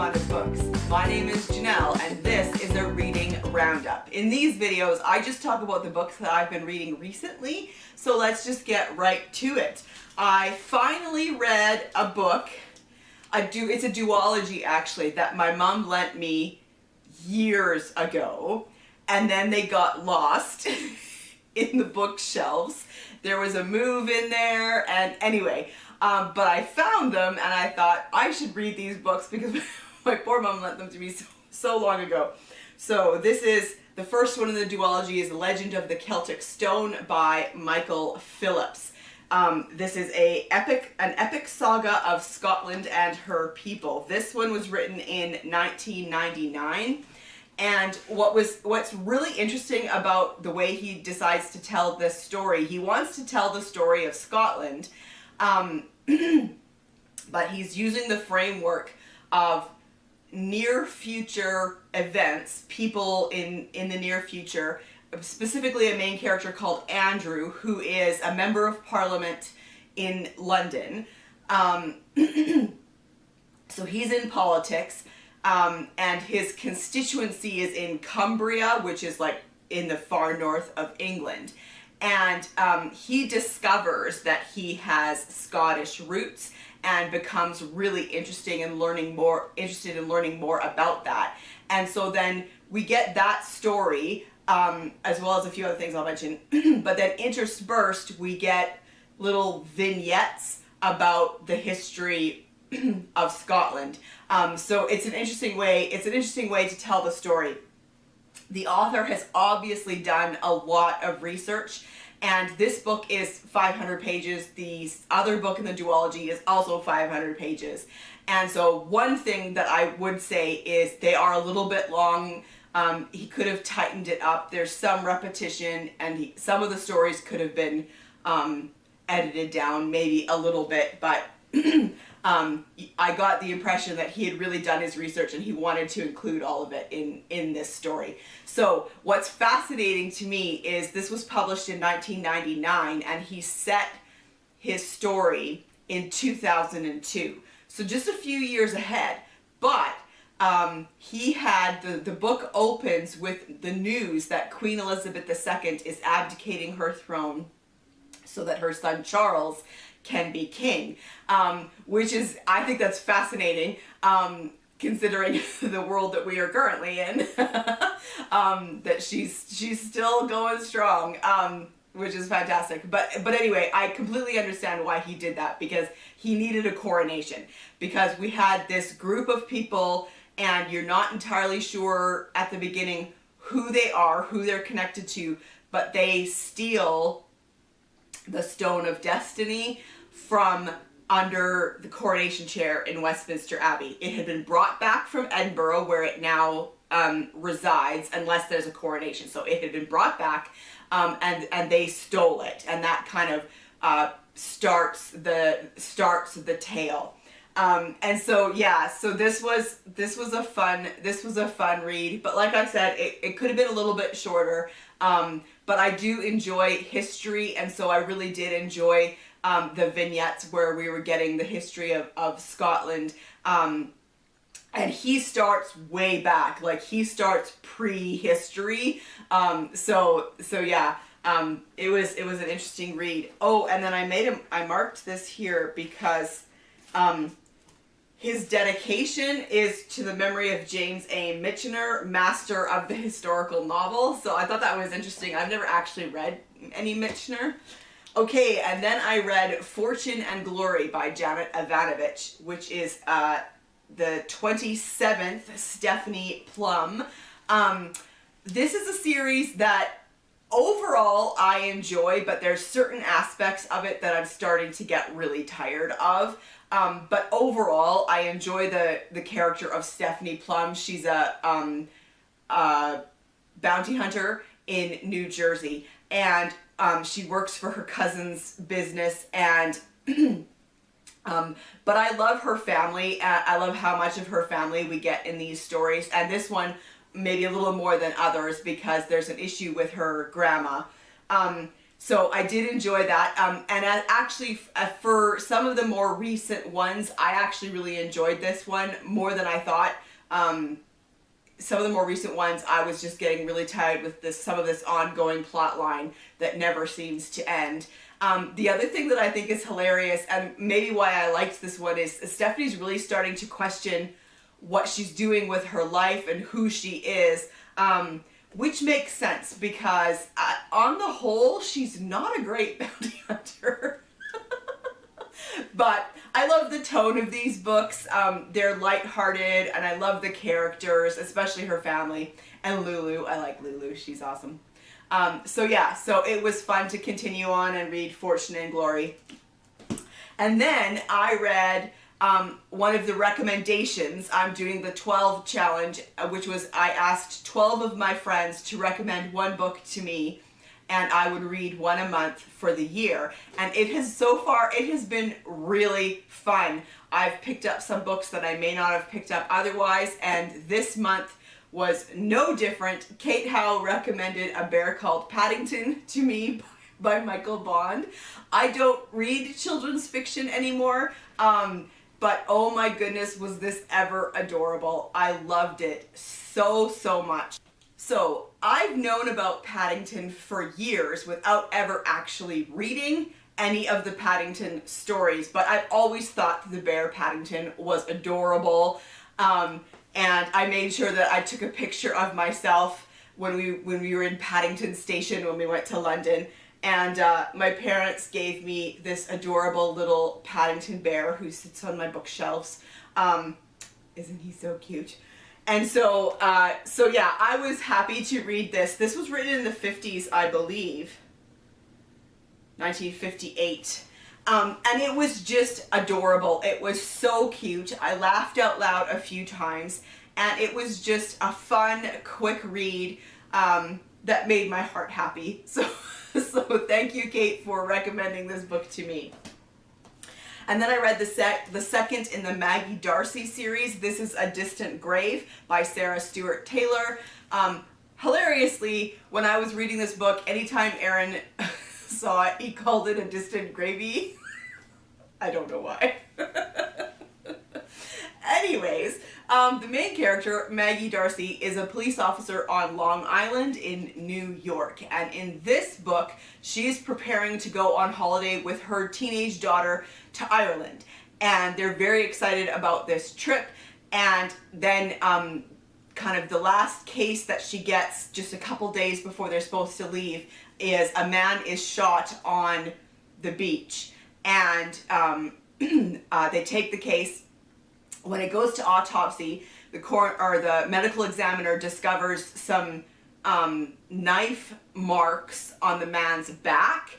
Fond of Books. My name is Janelle and this is a reading roundup. In these videos, I just talk about the books that I've been reading recently, so let's just get right to it. I finally read a book, it's a duology actually, that my mom lent me years ago, and then they got lost in the bookshelves. There was a move in there, and anyway, but I found them and I thought I should read these books because my poor mom lent them to me so long ago. So this is, the first one in the duology is Legend of the Celtic Stone by Michael Phillips. This is an epic saga of Scotland and her people. This one was written in 1999. And what's really interesting about the way he decides to tell this story, he wants to tell the story of Scotland, but he's using the framework of near future events, people in the near future, specifically a main character called Andrew, who is a member of Parliament in London. So he's in politics. And his constituency is in Cumbria, which is like in the far north of England. And he discovers that he has Scottish roots and becomes really interested in learning more about that. And so then we get that story, as well as a few other things I'll mention. But then interspersed, we get little vignettes about the history of Scotland. So it's an interesting way to tell the story. The author has obviously done a lot of research, and this book is 500 pages. The other book in the duology is also 500 pages. And so one thing that I would say is they are a little bit long. He could have tightened it up. There's some repetition, and some of the stories could have been edited down maybe a little bit, but I got the impression that he had really done his research and he wanted to include all of it in this story. So what's fascinating to me is this was published in 1999 and he set his story in 2002. So just a few years ahead, but he had, the book opens with the news that Queen Elizabeth II is abdicating her throne so that her son Charles can be king, which is, I think that's fascinating, considering the world that we are currently in, that she's still going strong, which is fantastic. But anyway, I completely understand why he did that, because he needed a coronation, because we had this group of people and you're not entirely sure at the beginning who they are, who they're connected to, but they steal the Stone of Destiny from under the coronation chair in Westminster Abbey. It had been brought back from Edinburgh, where it now resides, unless there's a coronation. So it had been brought back, and they stole it, and that kind of starts the tale. And so yeah, so this was a fun read. But like I said, it could have been a little bit shorter. But I do enjoy history, and so I really did enjoy the vignettes where we were getting the history of Scotland. And he starts way back, like he starts pre-history. So yeah, it was an interesting read. Oh, and then I marked this here because his dedication is to the memory of James A. Michener, master of the historical novel. So I thought that was interesting. I've never actually read any Michener. Okay, and then I read Fortune and Glory by Janet Evanovich, which is the 27th Stephanie Plum. This is a series that overall I enjoy, but there's certain aspects of it that I'm starting to get really tired of. But overall, I enjoy the character of Stephanie Plum. She's a bounty hunter in New Jersey, and she works for her cousin's business, and but I love her family. I love how much of her family we get in these stories, and this one maybe a little more than others because there's an issue with her grandma. So I did enjoy that. And actually, for some of the more recent ones, I actually really enjoyed this one more than I thought. Some of the more recent ones, I was just getting really tired with some of this ongoing plot line that never seems to end. The other thing that I think is hilarious, and maybe why I liked this one, is Stephanie's really starting to question what she's doing with her life and who she is, which makes sense because on the whole, she's not a great bounty hunter. But I love the tone of these books. They're lighthearted, and I love the characters, especially her family. And Lulu, I like Lulu, she's awesome. So it was fun to continue on and read Fortune and Glory. And then I read one of the recommendations. I'm doing the 12 challenge, which was I asked 12 of my friends to recommend one book to me, and I would read one a month for the year. And so far it has been really fun. I've picked up some books that I may not have picked up otherwise, and this month was no different. Kate Howe recommended A Bear Called Paddington to me by Michael Bond. I don't read children's fiction anymore, but oh my goodness, was this ever adorable. I loved it so much. So I've known about Paddington for years without ever actually reading any of the Paddington stories, but I've always thought the bear Paddington was adorable. And I made sure that I took a picture of myself when we were in Paddington Station when we went to London. And my parents gave me this adorable little Paddington bear who sits on my bookshelves. Isn't he so cute? And so yeah, I was happy to read this. This was written in the 50s, I believe. 1958. And it was just adorable. It was so cute. I laughed out loud a few times, and it was just a fun, quick read that made my heart happy. So thank you, Kate, for recommending this book to me. And then I read the second in the Maggie Darcy series. This is A Distant Grave by Sarah Stewart Taylor. Hilariously, when I was reading this book, anytime Aaron saw it, he called it a distant gravy. I don't know why. Anyways, the main character, Maggie Darcy, is a police officer on Long Island in New York. And in this book, she's preparing to go on holiday with her teenage daughter to Ireland. And they're very excited about this trip. And then kind of the last case that she gets just a couple days before they're supposed to leave is a man is shot on the beach. And they take the case. When it goes to autopsy, the medical examiner discovers some knife marks on the man's back,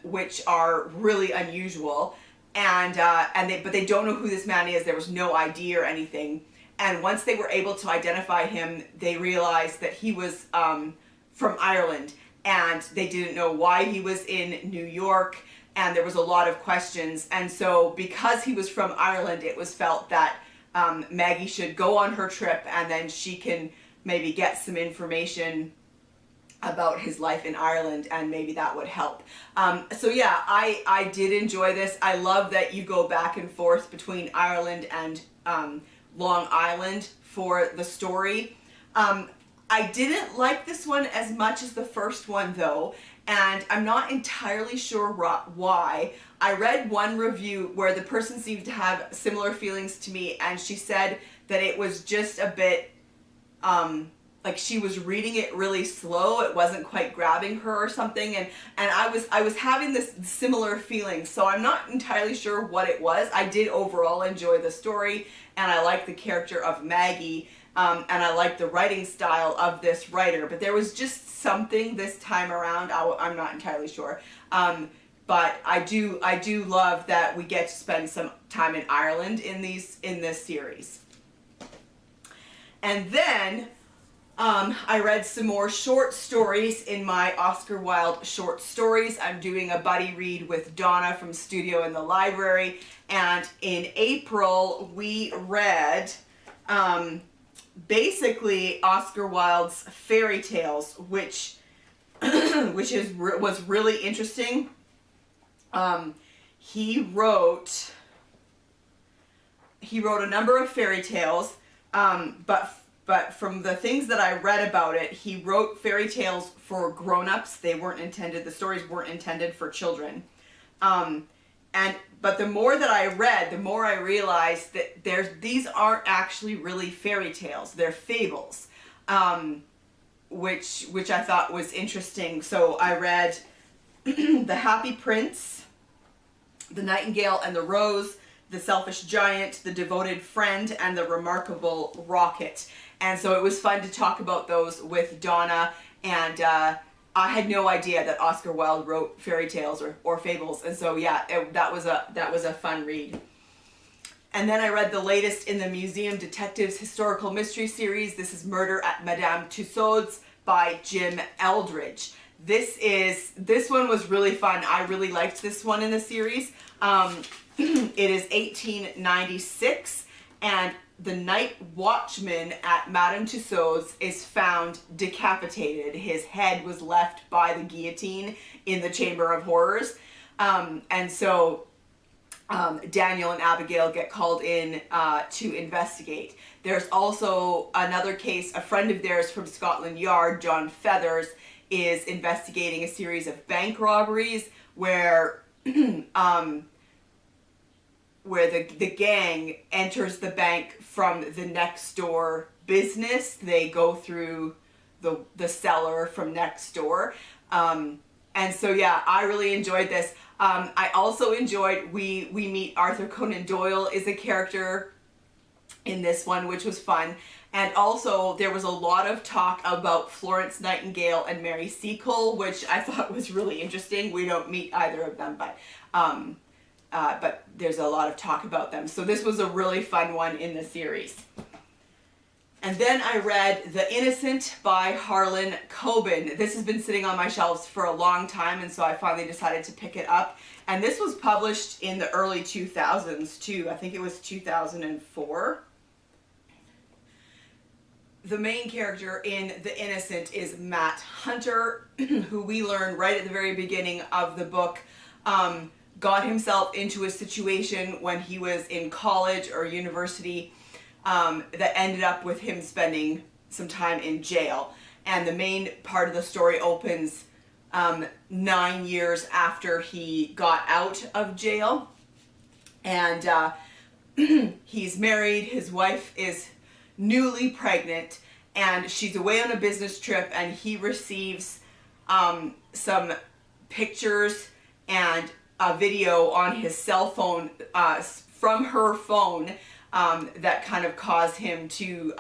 which are really unusual. But they don't know who this man is. There was no ID or anything. And once they were able to identify him, they realized that he was from Ireland, and they didn't know why he was in New York. And there was a lot of questions. And so because he was from Ireland, it was felt that Maggie should go on her trip, and then she can maybe get some information about his life in Ireland, and maybe that would help. So yeah, I did enjoy this. I love that you go back and forth between Ireland and Long Island for the story. I didn't like this one as much as the first one though, and I'm not entirely sure why. I read one review where the person seemed to have similar feelings to me, and she said that it was just a bit like she was reading it really slow. It wasn't quite grabbing her or something, and I was having this similar feeling, so I'm not entirely sure what it was. I did overall enjoy the story, and I like the character of Maggie, and I like the writing style of this writer, but there was just something this time around. I'm not entirely sure, but I do love that we get to spend some time in Ireland in this series. And then I read some more short stories in my Oscar Wilde short stories. I'm doing a buddy read with Donna from Studio in the Library, and in April we read basically Oscar Wilde's fairy tales, which which was really interesting. He wrote a number of fairy tales, but from the things that I read about it, he wrote fairy tales for grown-ups. The stories weren't intended for children. But the more that I read, the more I realized that these aren't actually really fairy tales. They're fables, which I thought was interesting. So I read The Happy Prince, The Nightingale and the Rose, The Selfish Giant, The Devoted Friend, and The Remarkable Rocket. And so it was fun to talk about those with Donna, and I had no idea that Oscar Wilde wrote fairy tales or fables, and so yeah, that was a fun read. And then I read the latest in the Museum Detectives Historical Mystery Series. This is Murder at Madame Tussauds by Jim Eldridge. This one was really fun. I really liked this one in the series. It is 1896, and the night watchman at Madame Tussauds is found decapitated. His head was left by the guillotine in the Chamber of Horrors. And so Daniel and Abigail get called in to investigate. There's also another case. A friend of theirs from Scotland Yard, John Feathers, is investigating a series of bank robberies where the gang enters the bank from the next door business. They go through the cellar from next door. And so yeah, I really enjoyed this. I also enjoyed, we meet Arthur Conan Doyle is a character in this one, which was fun. And also there was a lot of talk about Florence Nightingale and Mary Seacole, which I thought was really interesting. We don't meet either of them, but there's a lot of talk about them. So this was a really fun one in the series. And then I read The Innocent by Harlan Coben. This has been sitting on my shelves for a long time, and so I finally decided to pick it up. And this was published in the early 2000s too. I think it was 2004. The main character in The Innocent is Matt Hunter, who we learn right at the very beginning of the book got himself into a situation when he was in college or university that ended up with him spending some time in jail. And the main part of the story opens 9 years after he got out of jail. And he's married, his wife is newly pregnant, and she's away on a business trip, and he receives some pictures and a video on his cell phone from her phone that kind of caused him to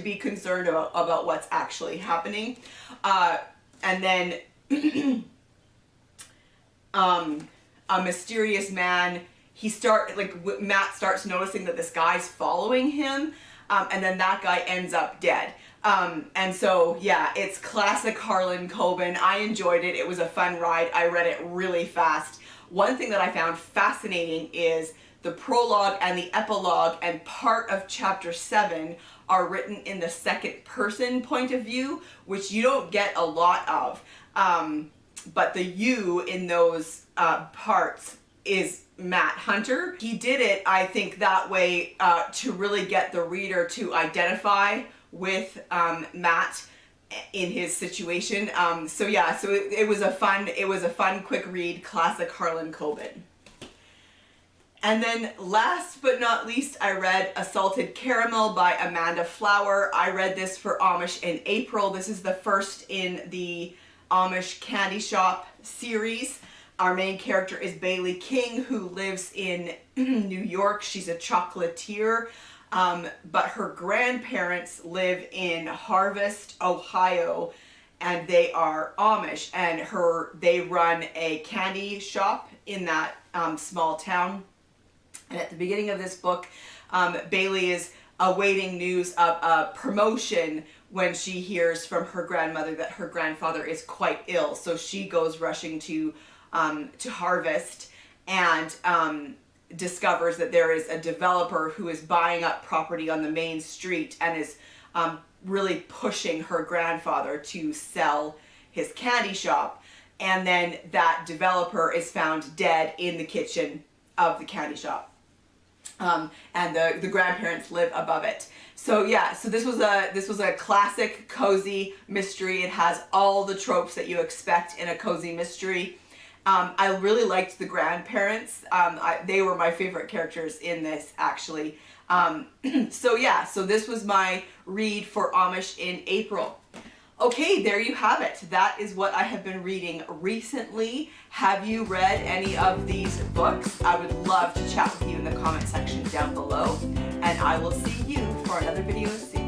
be concerned about what's actually happening. And then a mysterious man, Matt starts noticing that this guy's following him, and then that guy ends up dead. And so, yeah, it's classic Harlan Coben. I enjoyed it. It was a fun ride. I read it really fast. One thing that I found fascinating is the prologue and the epilogue and part of chapter 7 are written in the second person point of view, which you don't get a lot of. But the you in those parts is Matt Hunter. He did it, I think, that way to really get the reader to identify with Matt in his situation. So yeah, so it was a fun quick read, classic Harlan Coben. And then last but not least, I read A Salted Caramel by Amanda Flower. I read this for Amish in April. This is the first in the Amish Candy Shop series. Our main character is Bailey King, who lives in New York. She's a chocolatier, but her grandparents live in Harvest, Ohio, and they are Amish, and they run a candy shop in that small town. And at the beginning of this book, Bailey is awaiting news of a promotion when she hears from her grandmother that her grandfather is quite ill. So she goes rushing to Harvest and discovers that there is a developer who is buying up property on the main street and is really pushing her grandfather to sell his candy shop, and then that developer is found dead in the kitchen of the candy shop. And the grandparents live above it. So yeah, so this was a classic cozy mystery. It has all the tropes that you expect in a cozy mystery. I really liked the grandparents. They were my favorite characters in this, actually. So yeah, so this was my read for Amish in April. Okay, there you have it. That is what I have been reading recently. Have you read any of these books? I would love to chat with you in the comment section down below, and I will see you for another video soon.